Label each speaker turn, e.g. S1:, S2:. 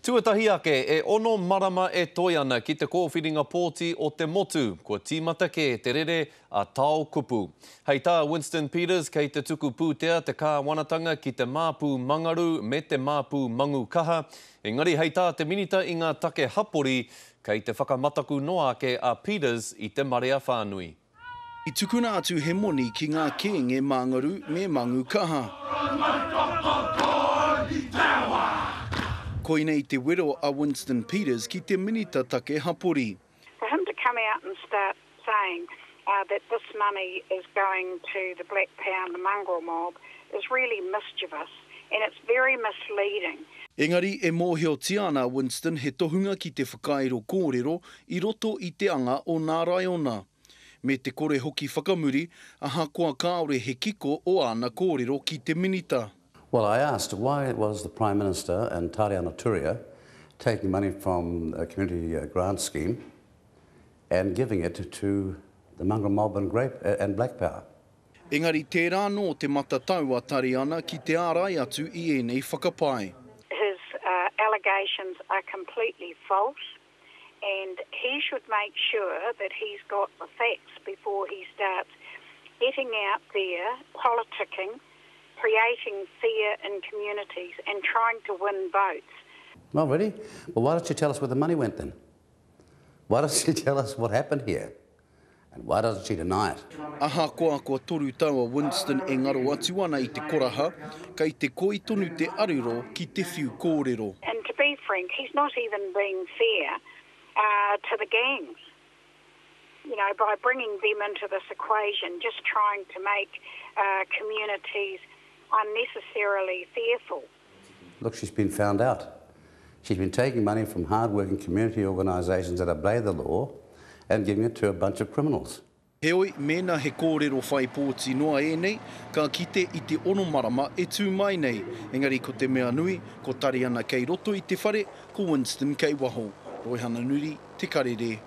S1: Tuatahi ake e ono marama e toi ana ki te kōwhiringa pōti o te motu, kua tīmata ke te rere a tau kupu. Hei tā Winston Peters kei te tuku pūtea te kāwanatanga ki te māpū mangaru me te māpū mangu kaha. Engari hei tā te minita i ngā take hapori kei te whakamataku noa ake a Peters i te marea whānui.
S2: I tukuna atu he moni ki ngā kēnge mangaru me mangu kaha. Koina I te wero a Winston Peters ki te minita take hapori.
S3: For him to come out and start saying that this money is going to the Black Power and the mongrel mob is really mischievous and it's very misleading.
S2: Engari e mōhio tiana Winston he tohunga ki te whakairo kōrero I roto I te anga o nā raiona. Me te kore hoki whakamuri, aha kua kāore he kiko o ana kōrero ki te minita.
S4: Well, I asked why was the Prime Minister and Tariana Turia taking money from a community grant scheme and giving it to the mongrel mob and Black Power.
S2: Engari tērā no te matatau a Tariana ki te ārai atu I ēnei whakapai.
S3: His allegations are completely false and he should make sure that he's got the facts before he starts getting out there, politicking, creating fear in communities and trying to win votes.
S4: Well, really? Well, why don't you tell us where the money went then? Why doesn't she tell us what happened here? And why doesn't she deny it?
S2: Aha koa toru taua Winston e ngaro atu ana I te koraha, kei te koi tonu te ariro ki te whiu kōrero.
S3: And to be frank, he's not even being fair to the gangs. You know, by bringing them into this equation, just trying to make communities unnecessarily fearful.
S4: Look, she's been found out. She's been taking money from hard-working community organisations that obey the law and giving it to a bunch of criminals.
S2: Heoi, mena he kōrero whai pōti noa e nei, ka kite I te ono marama e tū mai nei. Engari ko te mea nui, ko Tariana kei roto I te whare, ko Winston kei waho. Roihana nuri, te karere.